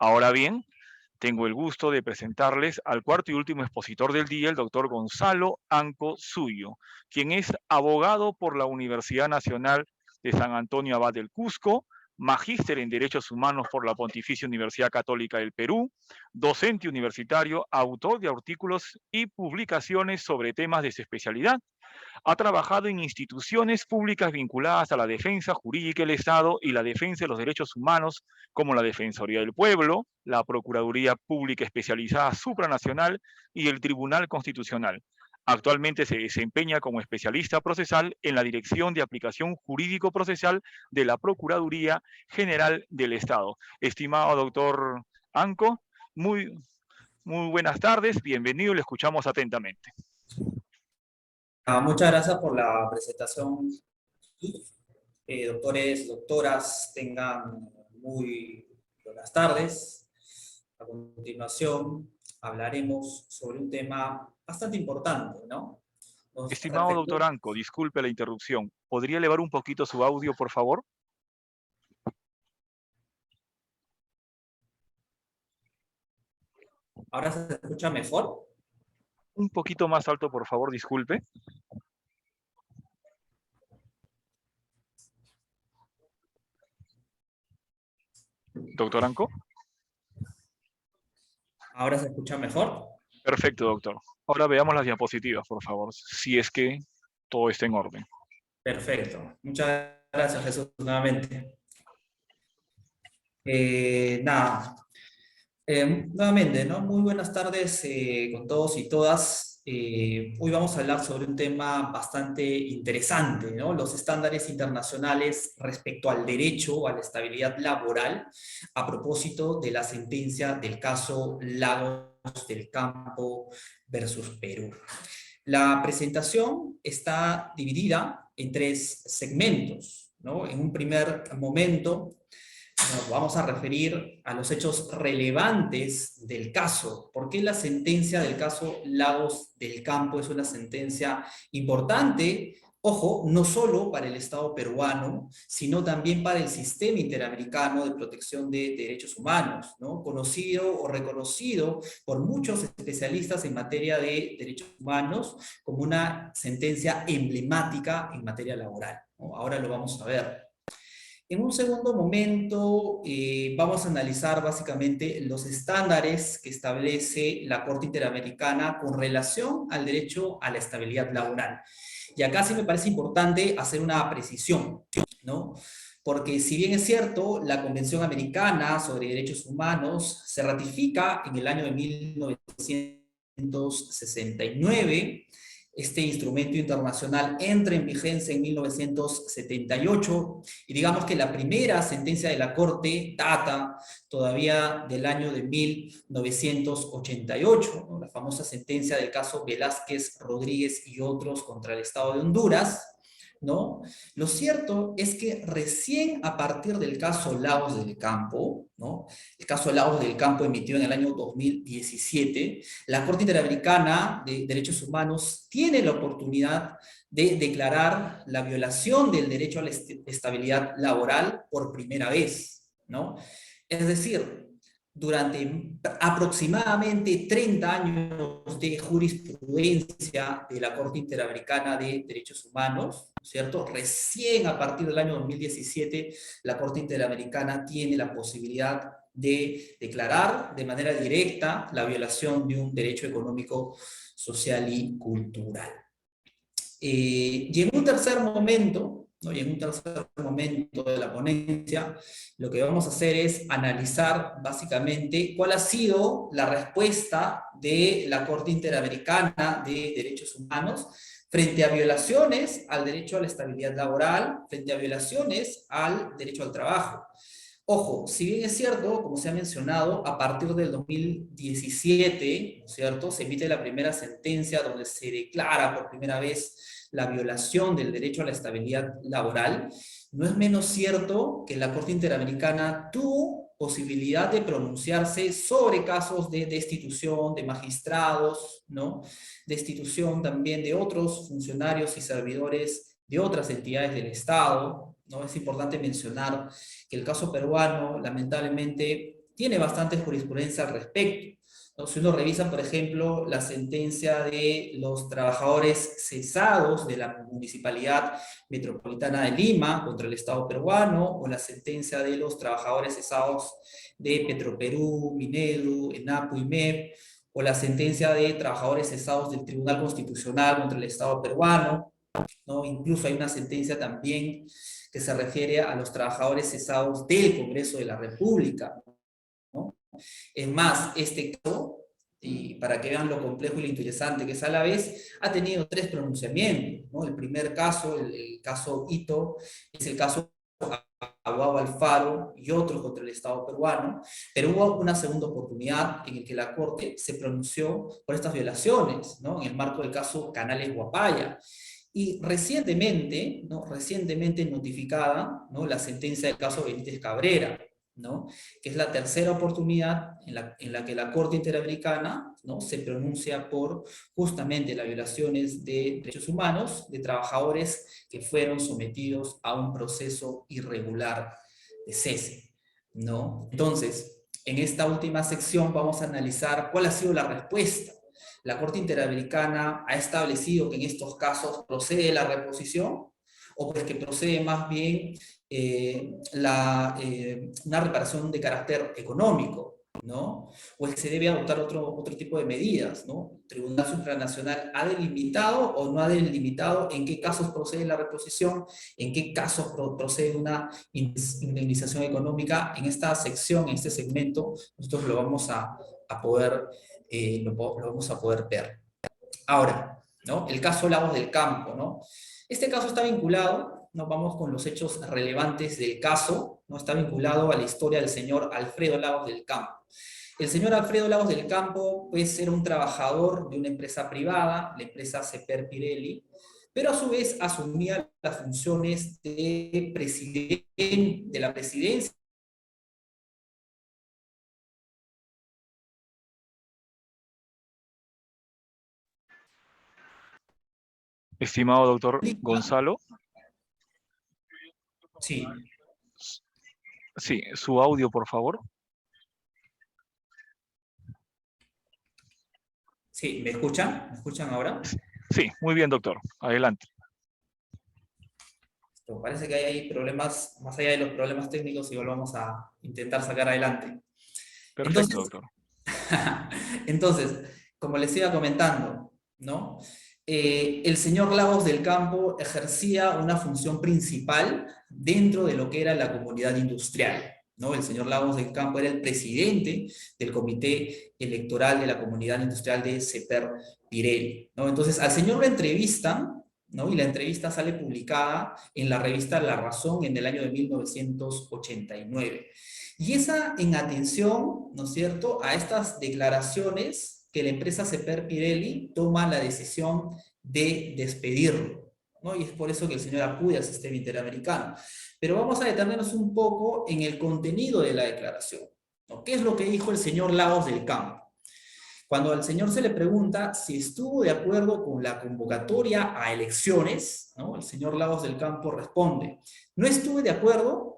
Ahora bien, tengo el gusto de presentarles al cuarto y último expositor del día, el doctor Gonzalo Anco Suyo, quien es abogado por la Universidad Nacional de San Antonio Abad del Cusco, magíster en Derechos Humanos por la Pontificia Universidad Católica del Perú, docente universitario, autor de artículos y publicaciones sobre temas de su especialidad. Ha trabajado en instituciones públicas vinculadas a la defensa jurídica del Estado y la defensa de los derechos humanos, como la Defensoría del Pueblo, la Procuraduría Pública Especializada Supranacional y el Tribunal Constitucional. Actualmente se desempeña como especialista procesal en la Dirección de Aplicación Jurídico-Procesal de la Procuraduría General del Estado. Estimado doctor Anco, muy buenas tardes, bienvenido, le escuchamos atentamente. Muchas gracias por la presentación. Doctores, doctoras, tengan muy buenas tardes. A continuación hablaremos sobre un tema bastante importante, ¿no? Estimado doctor Anco, disculpe la interrupción. ¿Podría elevar un poquito su audio, por favor? ¿Ahora se escucha mejor? Un poquito más alto, por favor, disculpe. Doctor Anco. ¿Ahora se escucha mejor? Perfecto, doctor. Ahora veamos las diapositivas, por favor, si es que todo está en orden. Perfecto. Muchas gracias, Jesús, nuevamente. Nuevamente, ¿no? Muy buenas tardes con todos y todas. Hoy vamos a hablar sobre un tema bastante interesante, ¿no? Los estándares internacionales respecto al derecho a la estabilidad laboral a propósito de la sentencia del caso Lagos del Campo versus Perú. La presentación está dividida en tres segmentos, ¿no? En un primer momento nos vamos a referir a los hechos relevantes del caso. ¿Por qué la sentencia del caso Lagos del Campo es una sentencia importante? Ojo, no solo para el Estado peruano, sino también para el sistema interamericano de protección de derechos humanos, ¿no? Conocido o reconocido por muchos especialistas en materia de derechos humanos como una sentencia emblemática en materia laboral, ¿no? Ahora lo vamos a ver. En un segundo momento vamos a analizar básicamente los estándares que establece la Corte Interamericana con relación al derecho a la estabilidad laboral. Y acá sí me parece importante hacer una precisión, ¿no? Porque si bien es cierto, la Convención Americana sobre Derechos Humanos se ratifica en el año de 1969, este instrumento internacional entra en vigencia en 1978, y digamos que la primera sentencia de la Corte data todavía del año de 1988, ¿no? La famosa sentencia del caso Velázquez, Rodríguez y otros contra el Estado de Honduras, ¿no? Lo cierto es que recién a partir del caso Lagos del Campo, ¿no? El caso Lagos del Campo emitido en el año 2017, la Corte Interamericana de Derechos Humanos tiene la oportunidad de declarar la violación del derecho a la estabilidad laboral por primera vez, ¿no? Es decir, durante aproximadamente 30 años de jurisprudencia de la Corte Interamericana de Derechos Humanos, ¿cierto? Recién a partir del año 2017, la Corte Interamericana tiene la posibilidad de declarar de manera directa la violación de un derecho económico, social y cultural. Y en un tercer momento, ¿no? Y en un tercer momento de la ponencia, lo que vamos a hacer es analizar básicamente cuál ha sido la respuesta de la Corte Interamericana de Derechos Humanos frente a violaciones al derecho a la estabilidad laboral, frente a violaciones al derecho al trabajo. Ojo, si bien es cierto, como se ha mencionado, a partir del 2017, ¿no es cierto?, se emite la primera sentencia donde se declara por primera vez la violación del derecho a la estabilidad laboral, no es menos cierto que la Corte Interamericana tuvo posibilidad de pronunciarse sobre casos de destitución de magistrados, ¿no?, destitución también de otros funcionarios y servidores de otras entidades del Estado, ¿no? Es importante mencionar que el caso peruano, lamentablemente, tiene bastante jurisprudencia al respecto, ¿no? Si uno revisa, por ejemplo, la sentencia de los trabajadores cesados de la Municipalidad Metropolitana de Lima contra el Estado peruano, o la sentencia de los trabajadores cesados de Petroperú, Minedu, ENAPU y MEP, o la sentencia de trabajadores cesados del Tribunal Constitucional contra el Estado peruano, ¿no? Incluso hay una sentencia también que se refiere a los trabajadores cesados del Congreso de la República, ¿no? Es más, este caso, y para que vean lo complejo y lo interesante que es a la vez, ha tenido 3 pronunciamientos, ¿no? El primer caso, el caso Ito, es el caso Aguado Alfaro y otros contra el Estado peruano, pero hubo una segunda oportunidad en la que la Corte se pronunció por estas violaciones, ¿no? En el marco del caso Canales Guapaya. Y recientemente, ¿no? Recientemente notificada, ¿no? La sentencia del caso Benítez Cabrera, ¿no? Que es la tercera oportunidad en la que la Corte Interamericana, ¿no? Se pronuncia por justamente las violaciones de derechos humanos de trabajadores que fueron sometidos a un proceso irregular de cese, ¿no? Entonces, en esta última sección vamos a analizar cuál ha sido la respuesta. La Corte Interamericana ha establecido que en estos casos procede la reposición, o pues que procede más bien una reparación de carácter económico, ¿no? O es que se debe adoptar otro tipo de medidas, ¿no? El Tribunal Supranacional ha delimitado o no ha delimitado en qué casos procede la reposición, en qué casos procede una indemnización económica. En esta sección, en este segmento, nosotros lo vamos a poder, lo vamos a poder ver. Ahora, ¿no? El caso Lagos del Campo, ¿no? Este caso está vinculado, nos vamos con los hechos relevantes del caso, ¿no? Está vinculado a la historia del señor Alfredo Lagos del Campo. El señor Alfredo Lagos del Campo, pues, era un trabajador de una empresa privada, la empresa Seper Pirelli, pero a su vez asumía las funciones de la presidencia. Estimado doctor Gonzalo. Sí. Sí, su audio, por favor. Sí, ¿me escuchan? ¿Me escuchan ahora? Sí, muy bien, doctor. Adelante. Parece que hay ahí problemas, más allá de los problemas técnicos, igual vamos a intentar sacar adelante. Perfecto, Entonces, doctor. entonces, como les iba comentando, ¿no? El señor Lagos del Campo ejercía una función principal dentro de lo que era la comunidad industrial, ¿no? El señor Lagos del Campo era el presidente del comité electoral de la comunidad industrial de Seper Pirelli, ¿no? Entonces, al señor lo entrevistan, ¿no? Y la entrevista sale publicada en la revista La Razón en el año de 1989. Y esa en atención, ¿no es cierto?, a estas declaraciones que la empresa Seper Pirelli toma la decisión de despedirlo, ¿no? Y es por eso que el señor acude al sistema interamericano. Pero vamos a detenernos un poco en el contenido de la declaración, ¿no? ¿Qué es lo que dijo el señor Lagos del Campo? Cuando al señor se le pregunta si estuvo de acuerdo con la convocatoria a elecciones, ¿no? El señor Lagos del Campo responde: no estuve de acuerdo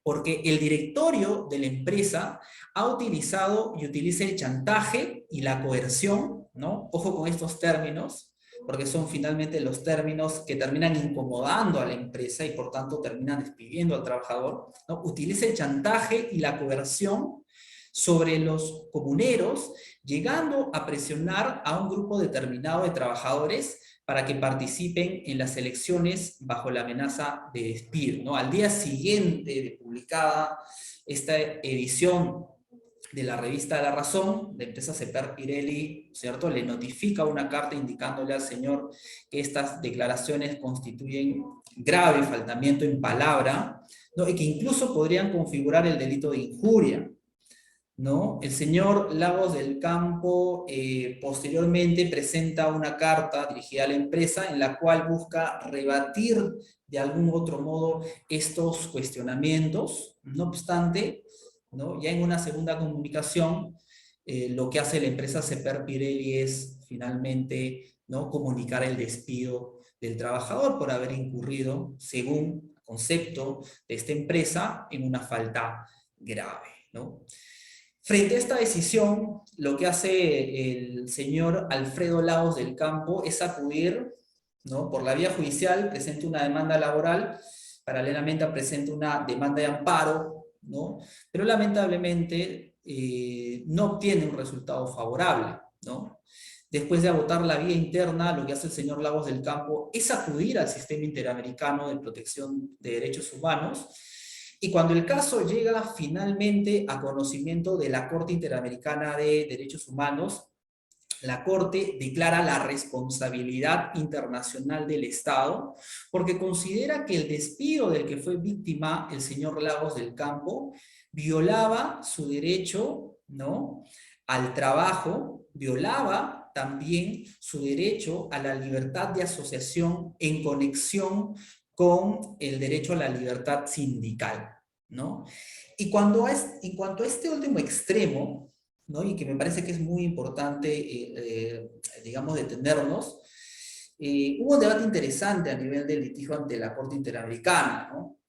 porque el directorio de la empresa ha utilizado y utiliza el chantaje y la coerción, ¿no? Ojo con estos términos, porque son finalmente los términos que terminan incomodando a la empresa y por tanto terminan despidiendo al trabajador, ¿no? Utiliza el chantaje y la coerción sobre los comuneros, llegando a presionar a un grupo determinado de trabajadores para que participen en las elecciones bajo la amenaza de despido, ¿no? Al día siguiente de publicada esta edición de la revista La Razón, la empresa Seper Pirelli, ¿cierto?, le notifica una carta indicándole al señor que estas declaraciones constituyen grave faltamiento en palabra, ¿no? Y que incluso podrían configurar el delito de injuria, ¿no? El señor Lagos del Campo posteriormente presenta una carta dirigida a la empresa en la cual busca rebatir de algún otro modo estos cuestionamientos. No obstante, ¿no?, ya en una segunda comunicación, lo que hace la empresa Seper Pirelli es finalmente, ¿no?, comunicar el despido del trabajador por haber incurrido, según el concepto de esta empresa, en una falta grave, ¿no? Frente a esta decisión, lo que hace el señor Alfredo Lagos del Campo es acudir, ¿no?, por la vía judicial, presenta una demanda laboral, paralelamente presenta una demanda de amparo, ¿no?, pero lamentablemente no obtiene un resultado favorable, ¿no? Después de agotar la vía interna, lo que hace el señor Lagos del Campo es acudir al Sistema Interamericano de Protección de Derechos Humanos, y cuando el caso llega finalmente a conocimiento de la Corte Interamericana de Derechos Humanos, la Corte declara la responsabilidad internacional del Estado porque considera que el despido del que fue víctima el señor Lagos del Campo violaba su derecho, ¿no?, al trabajo, violaba también su derecho a la libertad de asociación en conexión con el derecho a la libertad sindical, ¿no? Y en cuanto a este último extremo, ¿no?, y que me parece que es muy importante, digamos, detenernos, hubo un debate interesante a nivel del litigio ante la Corte Interamericana, ¿no?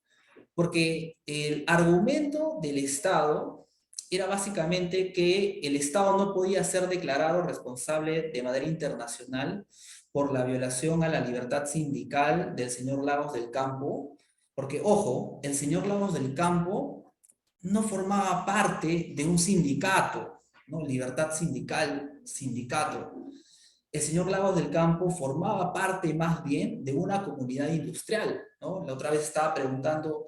Porque el argumento del Estado era básicamente que el Estado no podía ser declarado responsable de manera internacional por la violación a la libertad sindical del señor Lagos del Campo, porque, ojo, el señor Lagos del Campo no formaba parte de un sindicato, ¿no? Libertad sindical, sindicato. El señor Lagos del Campo formaba parte más bien de una comunidad industrial, ¿no? La otra vez estaba preguntando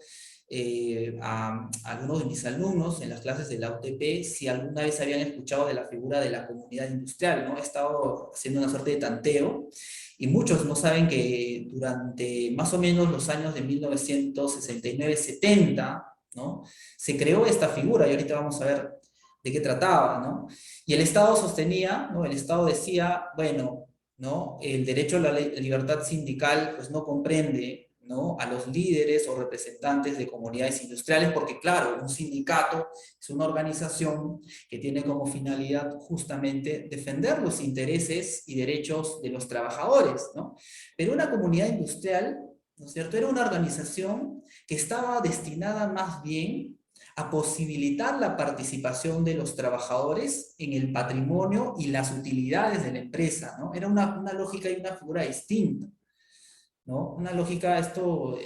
a algunos de mis alumnos en las clases de la UTP si alguna vez habían escuchado de la figura de la comunidad industrial, ¿no? He estado haciendo una suerte de tanteo y muchos no saben que durante más o menos los años de 1969-70, ¿no?, se creó esta figura y ahorita vamos a ver de qué trataba, ¿no? Y el Estado sostenía, ¿no?, el Estado decía, bueno, ¿no?, el derecho a la libertad sindical pues no comprende, ¿no?, a los líderes o representantes de comunidades industriales, porque claro, un sindicato es una organización que tiene como finalidad justamente defender los intereses y derechos de los trabajadores, ¿no? Pero una comunidad industrial, ¿no es cierto?, era una organización que estaba destinada más bien a posibilitar la participación de los trabajadores en el patrimonio y las utilidades de la empresa, ¿no? Era una lógica y una figura distinta, ¿no? Una lógica, esto,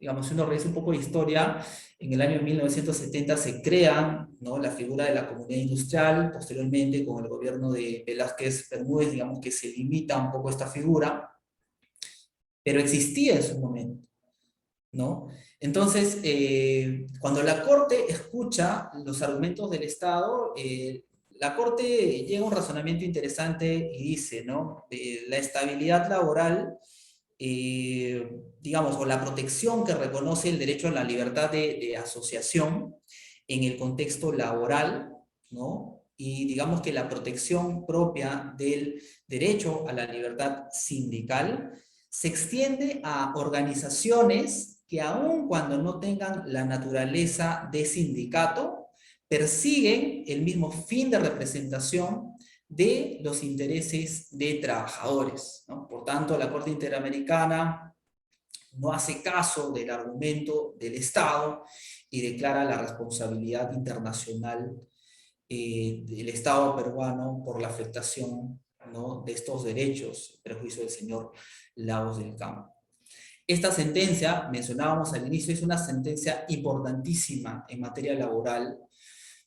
digamos, si uno revisa un poco de historia, en el año 1970 se crea, ¿no?, la figura de la comunidad industrial, posteriormente con el gobierno de Velázquez Bermúdez, digamos que se limita un poco esta figura, pero existía en su momento, ¿no? Entonces, cuando la Corte escucha los argumentos del Estado, la Corte llega a un razonamiento interesante y dice, ¿no?, la estabilidad laboral, digamos, o la protección que reconoce el derecho a la libertad de asociación en el contexto laboral, ¿no?, y digamos que la protección propia del derecho a la libertad sindical se extiende a organizaciones que aun cuando no tengan la naturaleza de sindicato, persiguen el mismo fin de representación de los intereses de trabajadores, ¿no? Por tanto, la Corte Interamericana no hace caso del argumento del Estado y declara la responsabilidad internacional del Estado peruano por la afectación, ¿no?, de estos derechos, en perjuicio del señor Lagos del Campo. Esta sentencia, mencionábamos al inicio, es una sentencia importantísima en materia laboral,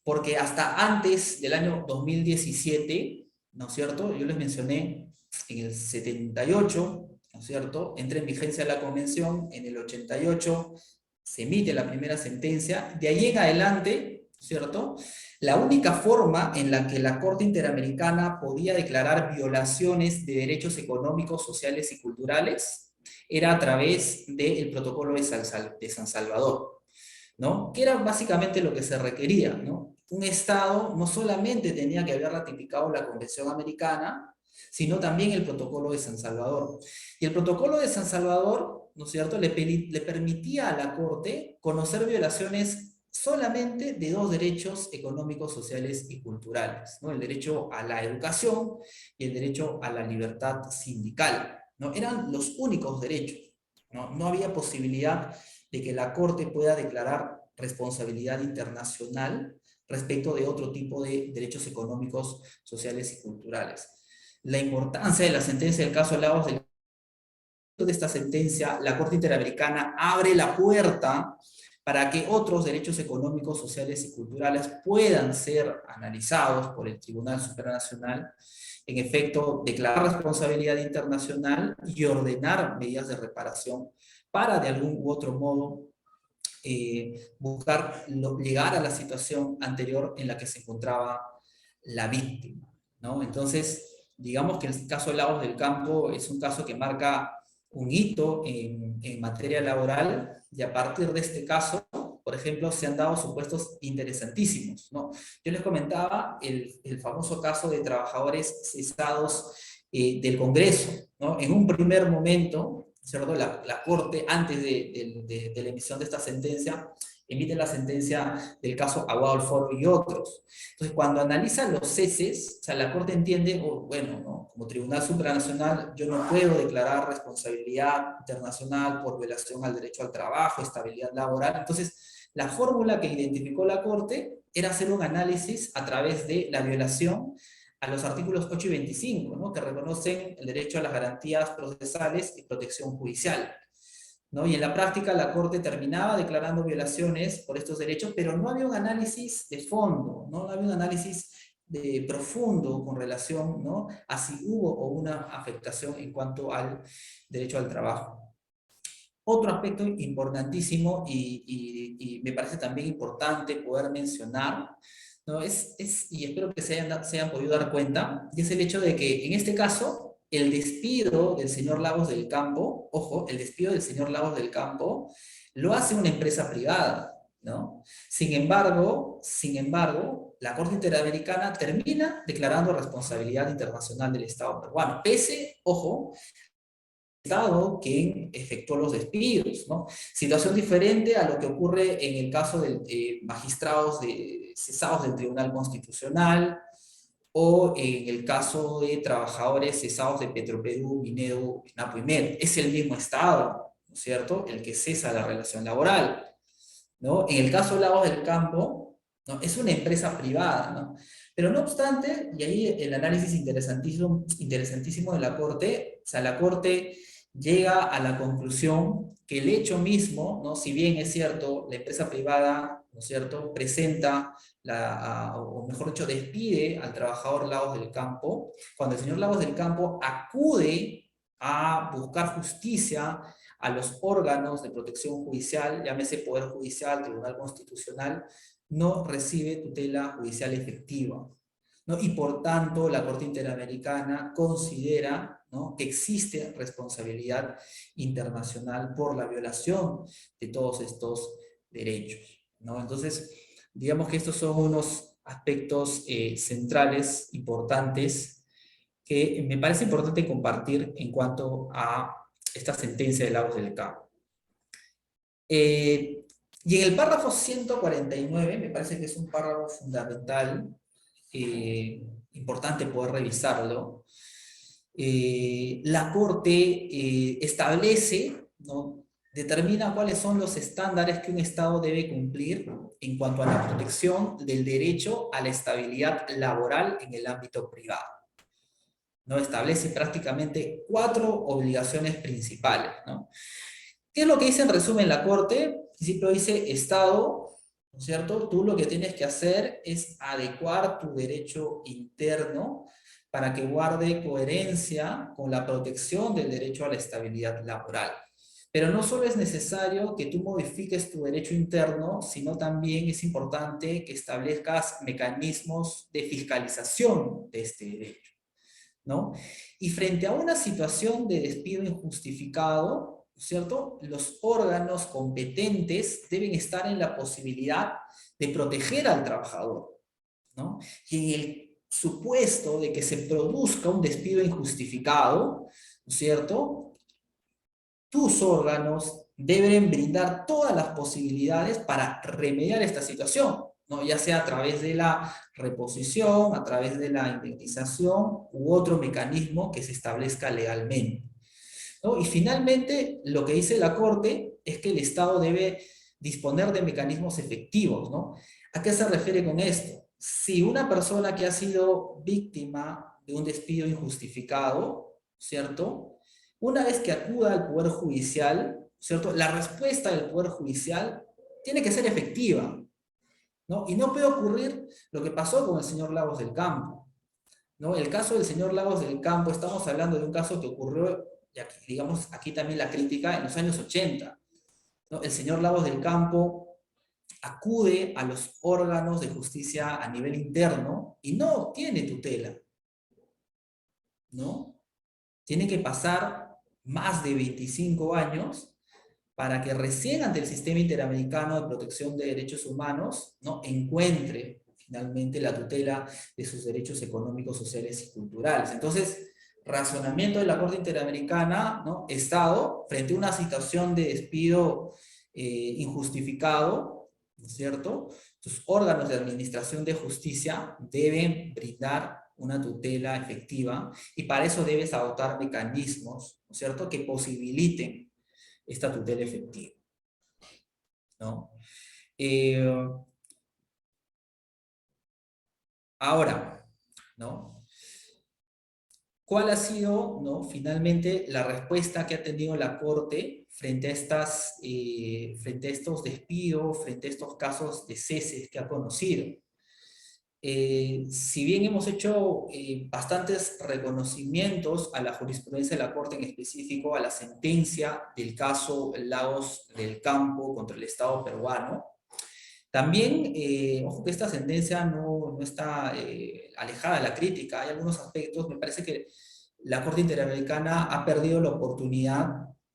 porque hasta antes del año 2017, ¿no es cierto?, yo les mencioné, en el 78, ¿no es cierto?, entra en vigencia la convención, en el 88 se emite la primera sentencia, de ahí en adelante, ¿cierto?, la única forma en la que la Corte Interamericana podía declarar violaciones de derechos económicos, sociales y culturales era a través del Protocolo de San Salvador, ¿no?, que era básicamente lo que se requería, ¿no? Un Estado no solamente tenía que haber ratificado la Convención Americana, sino también el Protocolo de San Salvador. Y el Protocolo de San Salvador, ¿no es cierto?, le permitía a la Corte conocer violaciones solamente de dos derechos económicos, sociales y culturales, ¿no?, el derecho a la educación y el derecho a la libertad sindical, ¿no? Eran los únicos derechos, ¿no? No había posibilidad de que la Corte pueda declarar responsabilidad internacional respecto de otro tipo de derechos económicos, sociales y culturales. La importancia de la sentencia del caso Lagos de esta sentencia, la Corte Interamericana abre la puerta para que otros derechos económicos, sociales y culturales puedan ser analizados por el Tribunal Supranacional, en efecto, declarar responsabilidad internacional y ordenar medidas de reparación para, de algún u otro modo, llegar a la situación anterior en la que se encontraba la víctima, ¿no? Entonces, digamos que el caso de Lagos del Campo es un caso que marca un hito en materia laboral, y a partir de este caso, por ejemplo, se han dado supuestos interesantísimos, ¿no? Yo les comentaba el famoso caso de trabajadores cesados del Congreso, ¿no? En un primer momento, ¿cierto? La Corte, antes de la emisión de esta sentencia, emite la sentencia del caso Aguado al Foro y otros. Entonces, cuando analiza los ceses, o sea, la Corte entiende, bueno, ¿no? Como Tribunal Supranacional, yo no puedo declarar responsabilidad internacional por violación al derecho al trabajo, estabilidad laboral. Entonces, la fórmula que identificó la Corte era hacer un análisis a través de la violación a los artículos 8 y 25, ¿no? Que reconocen el derecho a las garantías procesales y protección judicial, ¿no? Y en la práctica la Corte terminaba declarando violaciones por estos derechos, pero no había un análisis de fondo, no había un análisis profundo con relación, ¿no?, a si hubo o una afectación en cuanto al derecho al trabajo. Otro aspecto importantísimo y me parece también importante poder mencionar, ¿no?, y espero que se hayan podido dar cuenta, y es el hecho de que en este caso el despido del señor Lagos del Campo, ojo, el despido del señor Lagos del Campo lo hace una empresa privada, ¿no? Sin embargo, la Corte Interamericana termina declarando responsabilidad internacional del Estado peruano, pese, ojo, Estado quien efectuó los despidos, ¿no? Situación diferente a lo que ocurre en el caso de magistrados cesados del Tribunal Constitucional, o en el caso de trabajadores cesados de Petroperú, Minedu, Napo y Med. Es el mismo Estado, ¿no es cierto?, el que cesa la relación laboral, ¿no? En el caso de Lagos del Campo, ¿no?, es una empresa privada, ¿no? Pero no obstante, y ahí el análisis interesantísimo de la Corte, o sea, la Corte llega a la conclusión que el hecho mismo, ¿no?, si bien es cierto, la empresa privada, ¿no es cierto?, presenta, o mejor dicho, despide al trabajador Lagos del Campo, cuando el señor Lagos del Campo acude a buscar justicia a los órganos de protección judicial, llámese Poder Judicial, Tribunal Constitucional, no recibe tutela judicial efectiva, ¿no? Y por tanto, la Corte Interamericana considera, ¿no?, que existe responsabilidad internacional por la violación de todos estos derechos, ¿no? Entonces, digamos que estos son unos aspectos centrales, importantes, que me parece importante compartir en cuanto a esta sentencia de Lagos del Campo. Y en el párrafo 149, me parece que es un párrafo fundamental, importante poder revisarlo. La Corte establece, ¿no?, determina cuáles son los estándares que un Estado debe cumplir en cuanto a la protección del derecho a la estabilidad laboral en el ámbito privado, ¿no? Establece prácticamente 4 obligaciones principales, ¿no? ¿Qué es lo que dice en resumen la Corte? En principio dice: Estado, ¿no es cierto?, tú lo que tienes que hacer es adecuar tu derecho interno para que guarde coherencia con la protección del derecho a la estabilidad laboral. Pero no solo es necesario que tú modifiques tu derecho interno, sino también es importante que establezcas mecanismos de fiscalización de este derecho, ¿no? Y frente a una situación de despido injustificado, ¿cierto?, los órganos competentes deben estar en la posibilidad de proteger al trabajador, ¿no? Y en el supuesto de que se produzca un despido injustificado, ¿no es cierto?, tus órganos deben brindar todas las posibilidades para remediar esta situación, ¿no?, ya sea a través de la reposición, a través de la indemnización u otro mecanismo que se establezca legalmente, ¿no? Y finalmente, lo que dice la Corte es que el Estado debe disponer de mecanismos efectivos, ¿no?, ¿A qué se refiere con esto? Si una persona que ha sido víctima de un despido injustificado, ¿cierto? Una vez que acuda al Poder Judicial, ¿cierto? La respuesta del Poder Judicial tiene que ser efectiva, ¿no? Y no puede ocurrir lo que pasó con el señor Lagos del Campo, ¿no? El caso del señor Lagos del Campo, estamos hablando de un caso que ocurrió, y aquí, digamos, aquí también la crítica, en los años 80, ¿no? El señor Lagos del Campo acude a los órganos de justicia a nivel interno y no obtiene tutela, ¿no? Tiene que pasar más de 25 años para que recién ante el Sistema Interamericano de Protección de Derechos Humanos, ¿no?, encuentre finalmente la tutela de sus derechos económicos, sociales y culturales. Entonces, razonamiento de la Corte Interamericana, ¿no?, Estado, frente a una situación de despido injustificado, ¿no es cierto?, sus órganos de administración de justicia deben brindar una tutela efectiva y para eso debes adoptar mecanismos, ¿no es cierto?, que posibiliten esta tutela efectiva, ¿no? Ahora, ¿no? ¿Cuál ha sido, ¿no?, finalmente la respuesta que ha tenido la Corte frente a estos despidos, frente a estos casos de ceses que ha conocido? Si bien hemos hecho bastantes reconocimientos a la jurisprudencia de la Corte, en específico a la sentencia del caso Lagos del Campo contra el Estado peruano, también, ojo que esta sentencia no está alejada de la crítica. Hay algunos aspectos, me parece que la Corte Interamericana ha perdido la oportunidad,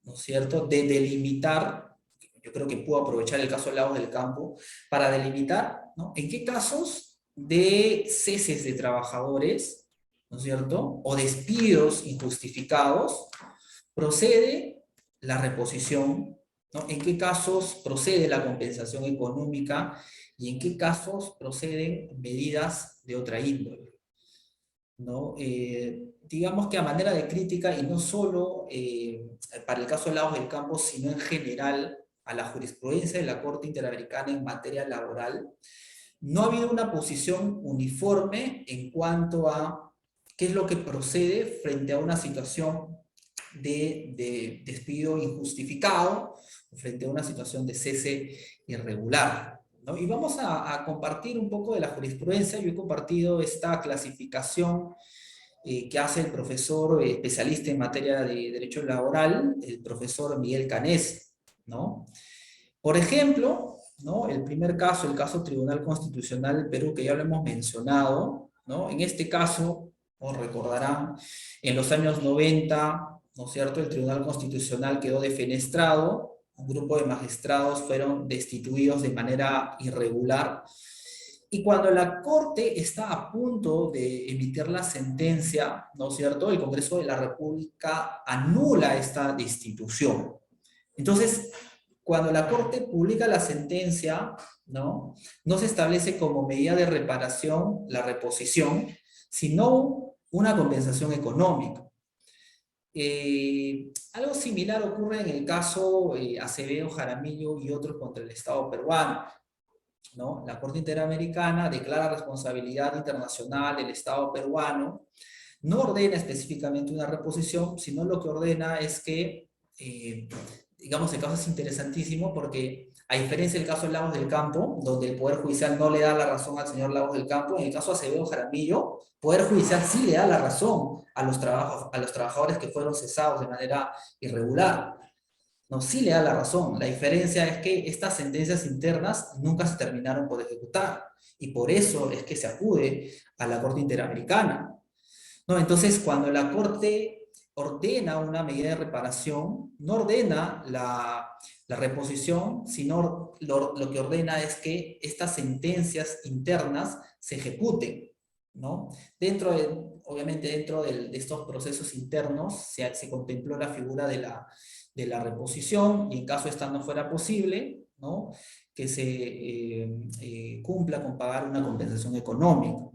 ¿no es cierto?, de delimitar, yo creo que pudo aprovechar el caso Lagos del Campo, para delimitar, ¿no?, en qué casos de ceses de trabajadores, ¿no es cierto?, o despidos injustificados, procede la reposición, ¿no? En qué casos procede la compensación económica y en qué casos proceden medidas de otra índole, ¿no? Digamos que a manera de crítica, y no solo para el caso de Lagos del Campo, sino en general a la jurisprudencia de la Corte Interamericana en materia laboral, no ha habido una posición uniforme en cuanto a qué es lo que procede frente a una situación de despido injustificado, frente a una situación de cese irregular, ¿no? Y vamos a compartir un poco de la jurisprudencia. Yo he compartido esta clasificación que hace el profesor especialista en materia de derecho laboral, el profesor Miguel Canés, ¿no? Por ejemplo, ¿no?, el primer caso, el caso Tribunal Constitucional del Perú, que ya lo hemos mencionado, ¿no? En este caso, os recordarán, en los años 90, ¿no es cierto?, el Tribunal Constitucional quedó defenestrado, un grupo de magistrados fueron destituidos de manera irregular, y cuando la Corte está a punto de emitir la sentencia, ¿no es cierto?, el Congreso de la República anula esta destitución. Entonces, cuando la Corte publica la sentencia, ¿no?, no se establece como medida de reparación la reposición, sino una compensación económica. Algo similar ocurre en el caso Acevedo, Jaramillo y otros contra el Estado peruano, ¿no? La Corte Interamericana declara responsabilidad internacional del Estado peruano, no ordena específicamente una reposición, sino lo que ordena es que, digamos, el caso es interesantísimo porque, a diferencia del caso de Lagos del Campo, donde el Poder Judicial no le da la razón al señor Lagos del Campo, en el caso de Acevedo Jaramillo, el Poder Judicial sí le da la razón a los trabajadores que fueron cesados de manera irregular. No, sí le da la razón. La diferencia es que estas sentencias internas nunca se terminaron por ejecutar, y por eso es que se acude a la Corte Interamericana, ¿no? Entonces, cuando la Corte ordena una medida de reparación, no ordena la reposición, sino lo que ordena es que estas sentencias internas se ejecuten, ¿no? Obviamente dentro de estos procesos internos se contempló la figura de la reposición, y en caso esta no fuera posible, ¿no?, que se cumpla con pagar una compensación económica.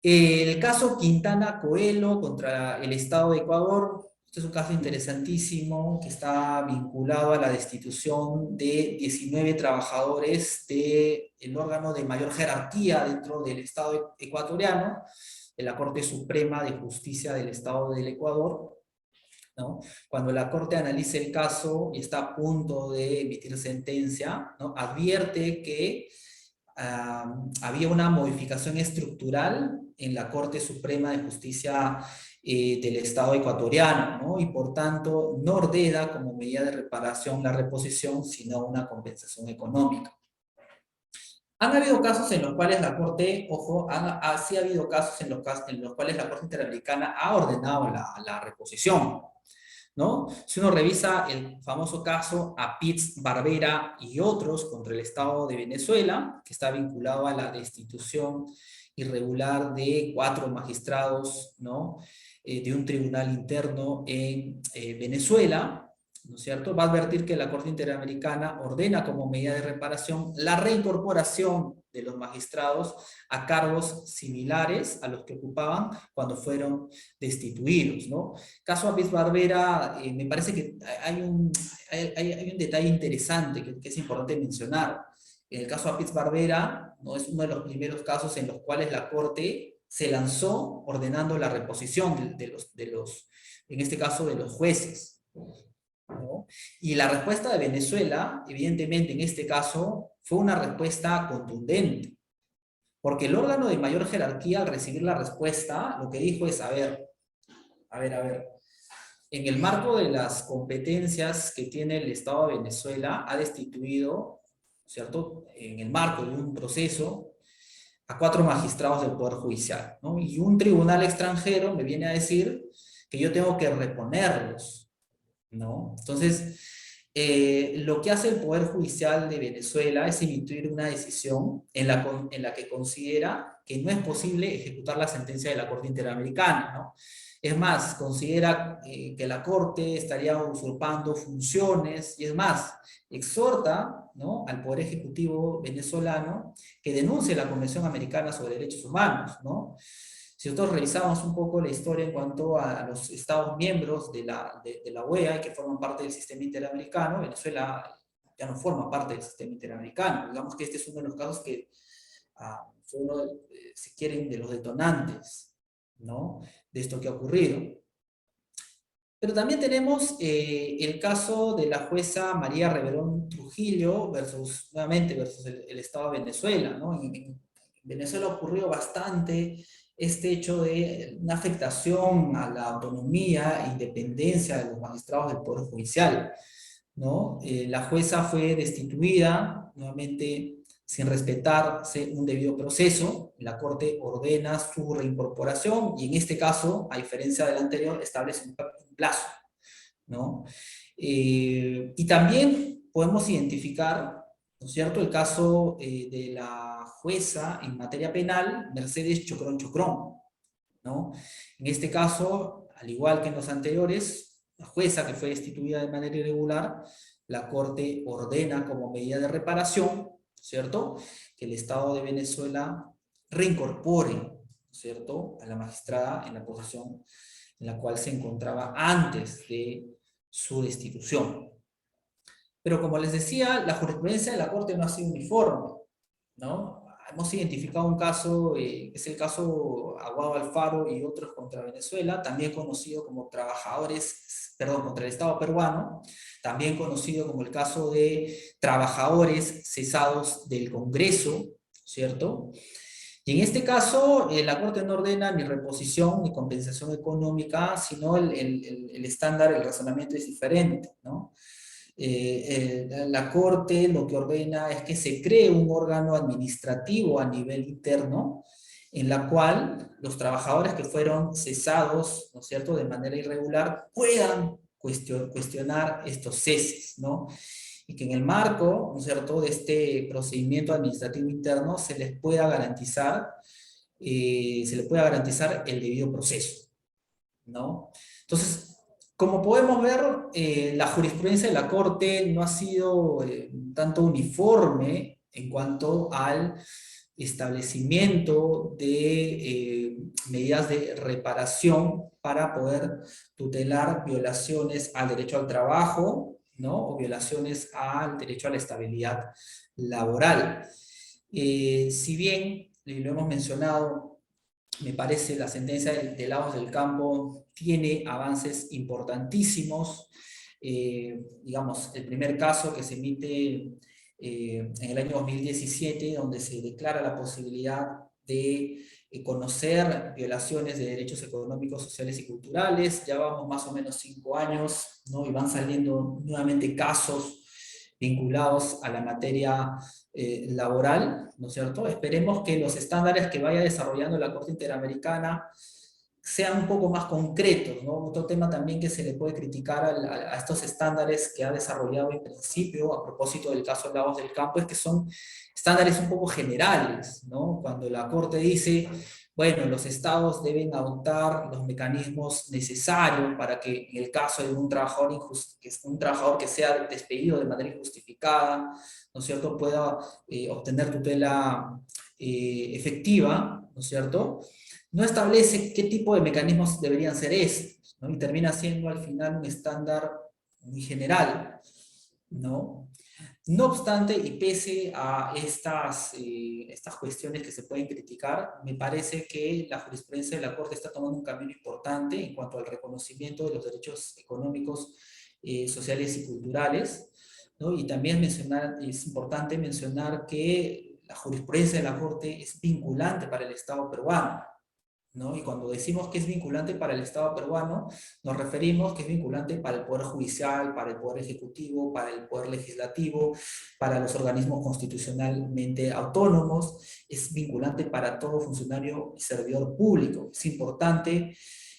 El caso Quintana Coelho contra el Estado de Ecuador, Este es un caso interesantísimo que está vinculado a la destitución de 19 trabajadores del órgano de mayor jerarquía dentro del Estado ecuatoriano, de la Corte Suprema de Justicia del Estado del Ecuador, ¿no? Cuando la Corte analiza el caso y está a punto de emitir sentencia, ¿no? Advierte que había una modificación estructural en la Corte Suprema de Justicia del Estado ecuatoriano, ¿no? Y por tanto no ordena como medida de reparación la reposición, sino una compensación económica. Han habido casos en los cuales la Corte, ojo, sí ha habido casos en los cuales la Corte Interamericana ha ordenado la reposición, ¿no? Si uno revisa el famoso caso Apitz Barbera y otros contra el Estado de Venezuela, que está vinculado a la destitución irregular de 4 magistrados, ¿no? De un tribunal interno en Venezuela, ¿no es cierto? Va a advertir que la Corte Interamericana ordena como medida de reparación la reincorporación de los magistrados a cargos similares a los que ocupaban cuando fueron destituidos, ¿no? Caso Apis Barbera, me parece que hay un detalle interesante que es importante mencionar. En el caso Apis Barbera, ¿no? Es uno de los primeros casos en los cuales la Corte se lanzó ordenando la reposición en este caso, de los jueces, ¿no? Y la respuesta de Venezuela, evidentemente en este caso, fue una respuesta contundente, porque el órgano de mayor jerarquía al recibir la respuesta, lo que dijo es, a ver, en el marco de las competencias que tiene el Estado de Venezuela, ha destituido, ¿cierto?, en el marco de un proceso, a 4 magistrados del Poder Judicial, ¿no? Y un tribunal extranjero me viene a decir que yo tengo que reponerlos, ¿no? Entonces, lo que hace el Poder Judicial de Venezuela es emitir una decisión en la que considera que no es posible ejecutar la sentencia de la Corte Interamericana, ¿no? Es más, considera que la Corte estaría usurpando funciones, y es más, exhorta, ¿no?, al Poder Ejecutivo venezolano que denuncie la Convención Americana sobre Derechos Humanos, ¿no? Si nosotros revisamos un poco la historia en cuanto a los Estados miembros de la OEA y que forman parte del sistema interamericano, Venezuela ya no forma parte del sistema interamericano. Digamos que este es uno de los casos que fue uno, si quieren, de los detonantes, ¿no?, de esto que ha ocurrido. Pero también tenemos el caso de la jueza María Reverón Trujillo nuevamente versus el Estado de Venezuela, ¿no? En Venezuela ocurrió bastante este hecho de una afectación a la autonomía e independencia de los magistrados del Poder Judicial, ¿no? La jueza fue destituida, nuevamente sin respetarse un debido proceso. La Corte ordena su reincorporación y en este caso, a diferencia del anterior, establece un plazo, ¿no? Y también podemos identificar, ¿no es cierto?, el caso de la jueza en materia penal, Mercedes Chocrón Chocrón, ¿no? En este caso, al igual que en los anteriores, la jueza que fue destituida de manera irregular, la Corte ordena como medida de reparación, ¿cierto?, que el Estado de Venezuela reincorpore, ¿cierto?, a la magistrada en la posición en la cual se encontraba antes de su destitución. Pero como les decía, la jurisprudencia de la Corte no ha sido uniforme, ¿no? Hemos identificado un caso, que es el caso Aguado Alfaro y otros contra Venezuela, también conocido como contra el Estado peruano, también conocido como el caso de trabajadores cesados del Congreso, ¿cierto? Y en este caso, la Corte no ordena ni reposición ni compensación económica, sino el estándar, el razonamiento es diferente, ¿no? La Corte lo que ordena es que se cree un órgano administrativo a nivel interno, en la cual los trabajadores que fueron cesados, ¿no es cierto?, de manera irregular, puedan cuestionar estos ceses, ¿no? Y que en el marco, ¿no es cierto?, de este procedimiento administrativo interno se les pueda garantizar el debido proceso, ¿no? Entonces, como podemos ver, la jurisprudencia de la Corte no ha sido tanto uniforme en cuanto al establecimiento de medidas de reparación para poder tutelar violaciones al derecho al trabajo, ¿no? O violaciones al derecho a la estabilidad laboral. Si bien, lo hemos mencionado, me parece la sentencia de Lagos del Campo tiene avances importantísimos. Digamos, el primer caso que se emite en el año 2017, donde se declara la posibilidad de conocer violaciones de derechos económicos, sociales y culturales. Ya vamos más o menos 5 años, ¿no? Y van saliendo nuevamente casos vinculados a la materia laboral, ¿no es cierto? Esperemos que los estándares que vaya desarrollando la Corte Interamericana sean un poco más concretos, ¿no? Otro tema también que se le puede criticar a estos estándares que ha desarrollado en principio, a propósito del caso Lagos del Campo, es que son estándares un poco generales, ¿no? Cuando la Corte dice, bueno, los estados deben adoptar los mecanismos necesarios para que en el caso de un trabajador, un trabajador que sea despedido de manera injustificada, ¿no es cierto?, pueda obtener tutela efectiva, ¿no es cierto?, no establece qué tipo de mecanismos deberían ser estos, ¿no? Y termina siendo al final un estándar muy general, ¿no? No obstante, y pese a estas cuestiones que se pueden criticar, me parece que la jurisprudencia de la Corte está tomando un camino importante en cuanto al reconocimiento de los derechos económicos, sociales y culturales, ¿no? Y también es importante mencionar que la jurisprudencia de la Corte es vinculante para el Estado peruano, ¿no? Y cuando decimos que es vinculante para el Estado peruano, nos referimos que es vinculante para el Poder Judicial, para el Poder Ejecutivo, para el Poder Legislativo, para los organismos constitucionalmente autónomos, es vinculante para todo funcionario y servidor público. Es importante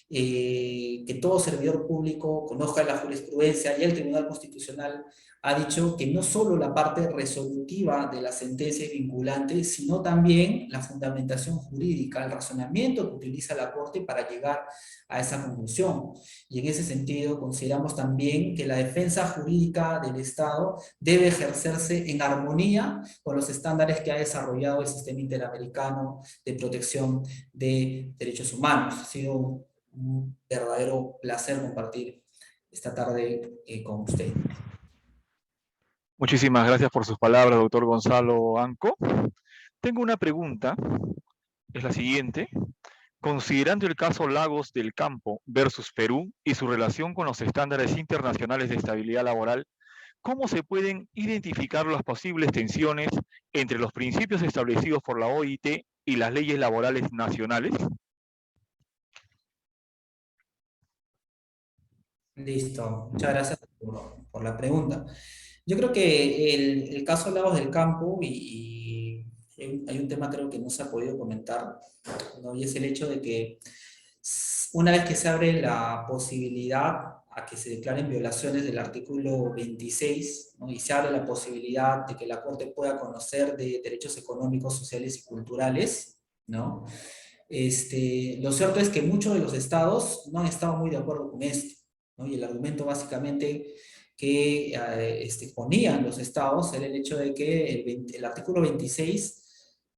que todo servidor público conozca la jurisprudencia, y el Tribunal Constitucional ha dicho que no solo la parte resolutiva de la sentencia es vinculante, sino también la fundamentación jurídica, el razonamiento que utiliza la Corte para llegar a esa conclusión. Y en ese sentido consideramos también que la defensa jurídica del Estado debe ejercerse en armonía con los estándares que ha desarrollado el sistema interamericano de protección de derechos humanos. Ha sido un verdadero placer compartir esta tarde con usted. Muchísimas gracias por sus palabras, doctor Gonzalo Anco. Tengo una pregunta, es la siguiente. Considerando el caso Lagos del Campo versus Perú y su relación con los estándares internacionales de estabilidad laboral, ¿cómo se pueden identificar las posibles tensiones entre los principios establecidos por la OIT y las leyes laborales nacionales? Listo, muchas gracias por la pregunta. Yo creo que el caso Lagos del Campo, hay un tema creo que no se ha podido comentar, ¿no? Y es el hecho de que una vez que se abre la posibilidad a que se declaren violaciones del artículo 26, ¿no? Y se abre la posibilidad de que la Corte pueda conocer de derechos económicos, sociales y culturales, ¿no? Lo cierto es que muchos de los estados no han estado muy de acuerdo con esto, ¿no? Y el argumento básicamente que ponían los estados era el hecho de que el artículo 26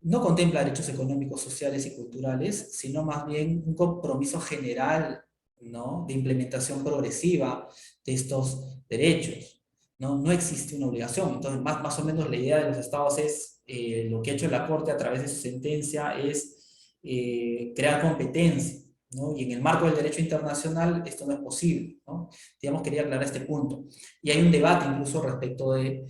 no contempla derechos económicos, sociales y culturales, sino más bien un compromiso general, ¿no?, de implementación progresiva de estos derechos. No, no existe una obligación. Entonces, más o menos la idea de los estados es, lo que ha hecho la Corte a través de su sentencia es crear competencia, ¿no? Y en el marco del derecho internacional esto no es posible, ¿no? Digamos, quería aclarar este punto. Y hay un debate incluso respecto de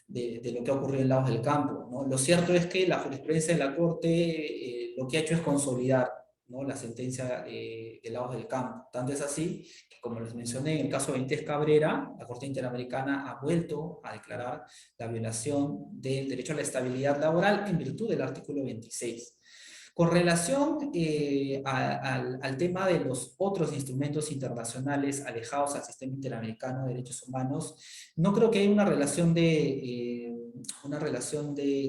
lo que ha ocurrido en Lagos del Campo, ¿no? Lo cierto es que la jurisprudencia de la Corte lo que ha hecho es consolidar, ¿no?, la sentencia de Lagos del Campo. Tanto es así que, como les mencioné, en el caso de Benítez Cabrera, la Corte Interamericana ha vuelto a declarar la violación del derecho a la estabilidad laboral en virtud del artículo 26. Con relación al tema de los otros instrumentos internacionales alejados al sistema interamericano de derechos humanos, no creo que haya una relación de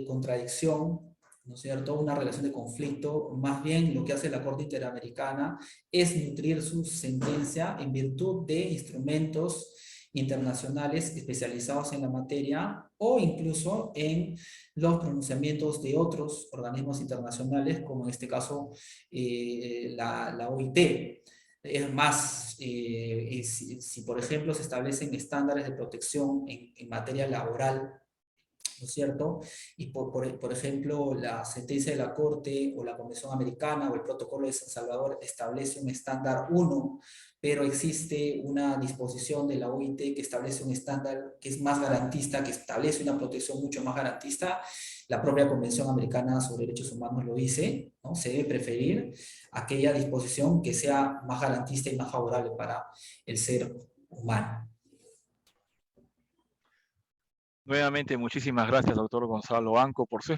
contradicción, ¿no es cierto?, una relación de conflicto. Más bien lo que hace la Corte Interamericana es nutrir su sentencia en virtud de instrumentos internacionales especializados en la materia o incluso en los pronunciamientos de otros organismos internacionales, como en este caso la OIT. Es más, si, por ejemplo se establecen estándares de protección en materia laboral, ¿no es cierto? Y por ejemplo, la sentencia de la Corte o la Convención Americana o el Protocolo de San Salvador establece un estándar 1, pero existe una disposición de la OIT que establece un estándar que es más garantista, que establece una protección mucho más garantista. La propia Convención Americana sobre Derechos Humanos lo dice, ¿no? Se debe preferir aquella disposición que sea más garantista y más favorable para el ser humano. Nuevamente, muchísimas gracias, doctor Gonzalo Anco, por su